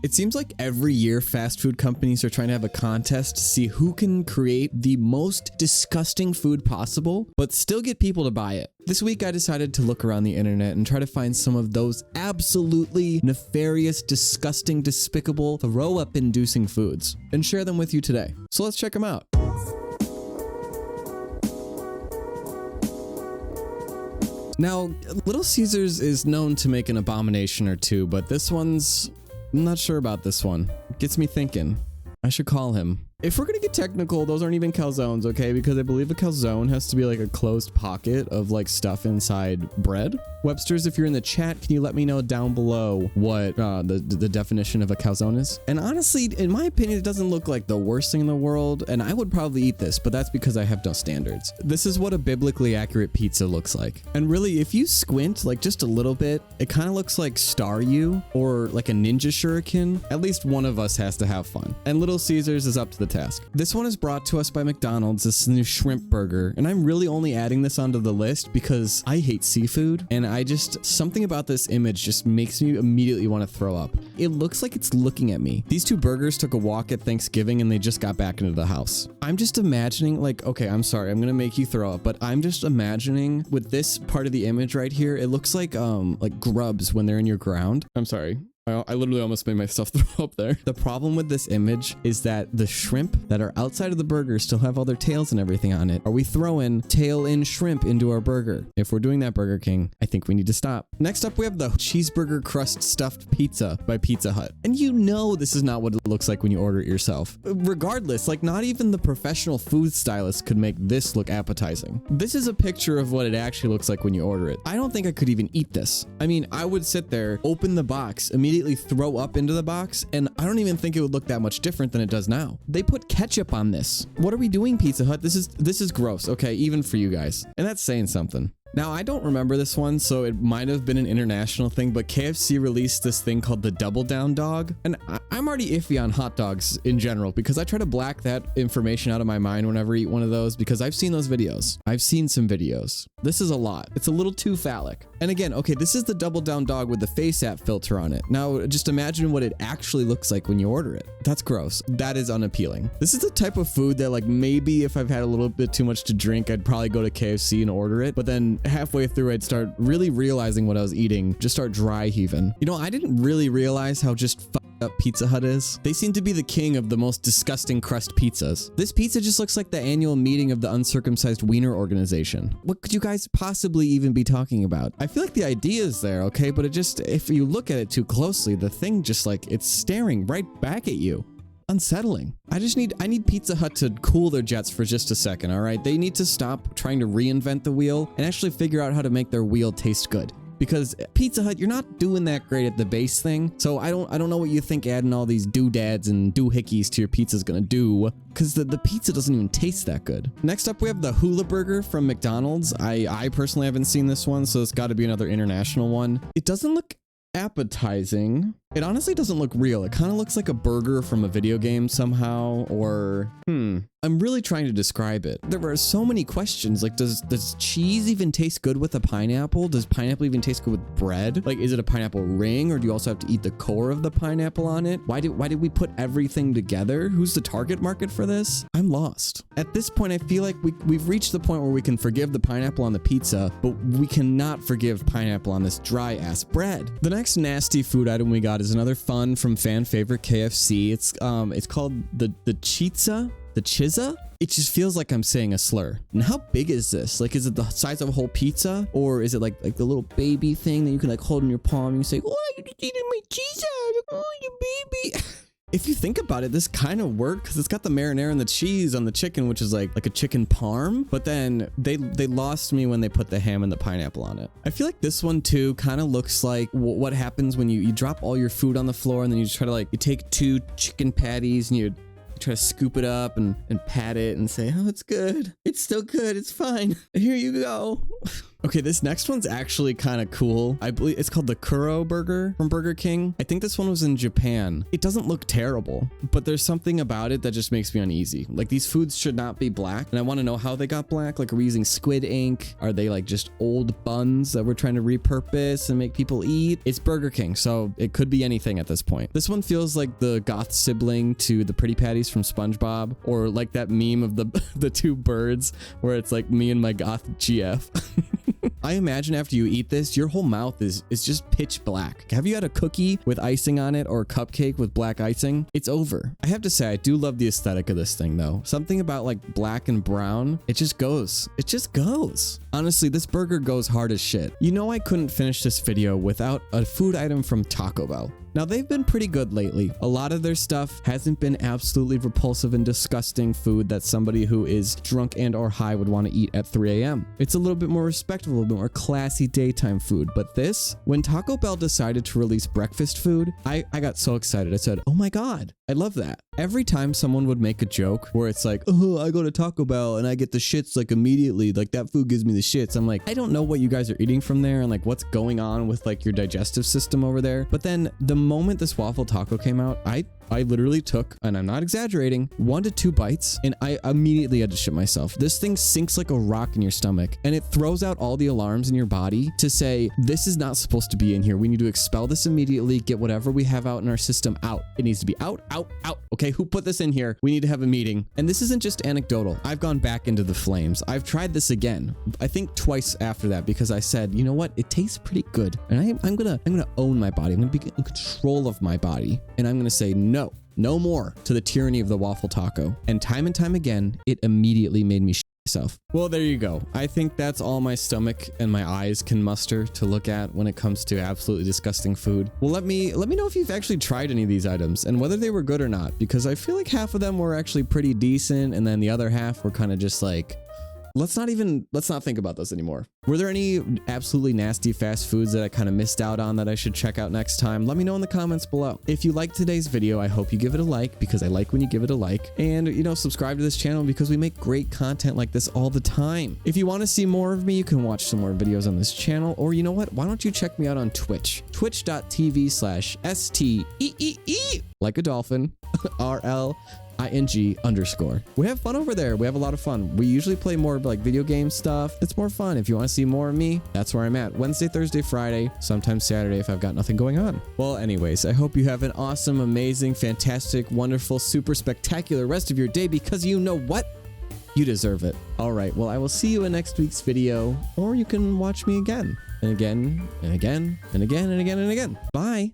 It seems like every year fast food companies are trying to have a contest to see who can create the most disgusting food possible, but still get people to buy it. This week I decided to look around the internet and try to find some of those absolutely nefarious, disgusting, despicable, throw-up inducing foods and share them with you today. So let's check them out. Now, Little Caesars is known to make an abomination or two, but this one's... I'm not sure about this one. It gets me thinking. I should call him. If we're gonna get technical, those aren't even calzones, okay? Because I believe a calzone has to be like a closed pocket of like stuff inside bread. Websters, if you're in the chat, can you let me know down below what the definition of a calzone is? And honestly, in my opinion, it doesn't look like the worst thing in the world, and I would probably eat this, but that's because I have no standards. This is what a biblically accurate pizza looks like. And really, if you squint like just a little bit, it kind of looks like Star U or like a ninja shuriken. At least one of us has to have fun. And Little Caesars is up to the task. This one is brought to us by McDonald's, this new shrimp burger, and I'm really only adding this onto the list because I hate seafood, and something about this image just makes me immediately want to throw up. It looks like it's looking at me. These two burgers took a walk at Thanksgiving and they just got back into the house. I'm just imagining, like, okay, I'm sorry, I'm gonna make you throw up, but I'm just imagining with this part of the image right here, it looks like grubs when they're in your ground. I'm sorry. I literally almost made myself throw up there. The problem with this image is that the shrimp that are outside of the burger still have all their tails and everything on it. Are we throwing tail-in shrimp into our burger? If we're doing that, Burger King, I think we need to stop. Next up, we have the cheeseburger crust stuffed pizza by Pizza Hut. And you know this is not what it looks like when you order it yourself. Regardless, like not even the professional food stylist could make this look appetizing. This is a picture of what it actually looks like when you order it. I don't think I could even eat this. I mean, I would sit there, open the box, immediately throw up into the box, and I don't even think it would look that much different than it does now. They put ketchup on this. What are we doing, Pizza Hut? This is gross, okay, even for you guys. And that's saying something. Now, I don't remember this one, so it might have been an international thing, but KFC released this thing called the Double Down Dog. And I'm already iffy on hot dogs in general because I try to black that information out of my mind whenever I eat one of those because I've seen those videos. I've seen some videos. This is a lot. It's a little too phallic. And again, okay, this is the Double Down Dog with the Face app filter on it. Now, just imagine what it actually looks like when you order it. That's gross. That is unappealing. This is the type of food that like maybe if I've had a little bit too much to drink, I'd probably go to KFC and order it. But then halfway through, I'd start really realizing what I was eating, just start dry heaving. You know, I didn't really realize how just fucked up Pizza Hut is. They seem to be the king of the most disgusting crust pizzas. This pizza just looks like the annual meeting of the Uncircumcised Wiener Organization. What could you guys possibly even be talking about? I feel like the idea is there, okay, but it just, if you look at it too closely, the thing just like, it's staring right back at you. Unsettling. I need Pizza Hut to cool their jets for just a second, all right? They need to stop trying to reinvent the wheel and actually figure out how to make their wheel taste good. Because Pizza Hut, you're not doing that great at the base thing. So I don't know what you think adding all these doodads and doohickeys to your pizza is gonna do, because the pizza doesn't even taste that good. Next up, we have the Hula Burger from McDonald's. I personally haven't seen this one, so it's gotta be another international one. It doesn't look appetizing. It honestly doesn't look real. It kind of looks like a burger from a video game somehow, or I'm really trying to describe it. There are so many questions. Like, does cheese even taste good with a pineapple? Does pineapple even taste good with bread? Like, is it a pineapple ring, or do you also have to eat the core of the pineapple on it? Why did we put everything together? Who's the target market for this? I'm lost. At this point, I feel like we've reached the point where we can forgive the pineapple on the pizza, but we cannot forgive pineapple on this dry ass bread. The next nasty food item we got is another fun from fan favorite KFC. It's called the Chizza. The Chizza? It just feels like I'm saying a slur. And how big is this? Like, is it the size of a whole pizza? Or is it like the little baby thing that you can like hold in your palm and you say, oh, you just eating my Chizza. Oh, you baby. If you think about it, this kind of worked because it's got the marinara and the cheese on the chicken, which is like a chicken parm. But then they lost me when they put the ham and the pineapple on it. I feel like this one too kind of looks like what happens when you drop all your food on the floor and then you just try to you take 2 chicken patties and you try to scoop it up and pat it and say, oh, it's good. It's still good. It's fine. Here you go. Okay, this next one's actually kind of cool. I believe it's called the Kuro burger from Burger King. I think this one was in Japan. It doesn't look terrible, but there's something about it that just makes me uneasy. Like, these foods should not be black, and I want to know how they got black. Like, are we using squid ink? Are they like just old buns that we're trying to repurpose and make people eat? It's Burger King, so it could be anything at this point. This one feels like the goth sibling to the Pretty Patties from SpongeBob, or like that meme of the two birds where it's like me and my goth GF. I imagine after you eat this, your whole mouth is just pitch black. Have you had a cookie with icing on it or a cupcake with black icing? It's over. I have to say, I do love the aesthetic of this thing though. Something about like black and brown, it just goes. It just goes. Honestly, this burger goes hard as shit. You know, I couldn't finish this video without a food item from Taco Bell. Now, they've been pretty good lately. A lot of their stuff hasn't been absolutely repulsive and disgusting food that somebody who is drunk and or high would want to eat at 3 a.m. It's a little bit more respectable, a little bit more classy daytime food. But this, when Taco Bell decided to release breakfast food, I got so excited. I said, oh my God, I love that. Every time someone would make a joke where it's like, oh, I go to Taco Bell and I get the shits like immediately, like that food gives me the shits. I'm like, I don't know what you guys are eating from there and like what's going on with like your digestive system over there. But then the moment this waffle taco came out, I literally took, and I'm not exaggerating, 1 to 2 bites, and I immediately had to shit myself. This thing sinks like a rock in your stomach, and it throws out all the alarms in your body to say, this is not supposed to be in here. We need to expel this immediately, get whatever we have out in our system out. It needs to be out, out, out. Okay, who put this in here? We need to have a meeting. And this isn't just anecdotal. I've gone back into the flames. I've tried this again, I think twice after that, because I said, you know what? It tastes pretty good. And I'm gonna own my body. I'm gonna be in control of my body. And I'm gonna say no more to the tyranny of the waffle taco. And time again, it immediately made me shit myself. Well, there you go. I think that's all my stomach and my eyes can muster to look at when it comes to absolutely disgusting food. Well, let me know if you've actually tried any of these items and whether they were good or not, because I feel like half of them were actually pretty decent, and then the other half were kind of just like, let's not think about those anymore. Were there any absolutely nasty fast foods that I kind of missed out on that I should check out next time? Let me know in the comments below. If you liked today's video, I hope you give it a like, because I like when you give it a like. And, you know, subscribe to this channel because we make great content like this all the time. If you want to see more of me, you can watch some more videos on this channel. Or you know what? Why don't you check me out on Twitch? Twitch.tv/STEEE, like a dolphin, RL ing_. We have fun over there. We have a lot of fun. We usually play more like video game stuff. It's more fun. If you want to see more of me, that's where I'm at. Wednesday, Thursday, Friday, sometimes Saturday if I've got nothing going on. Well, anyways, I hope you have an awesome, amazing, fantastic, wonderful, super spectacular rest of your day, because you know what? You deserve it. All right. Well, I will see you in next week's video, or you can watch me again and again and again and again and again and again. Bye.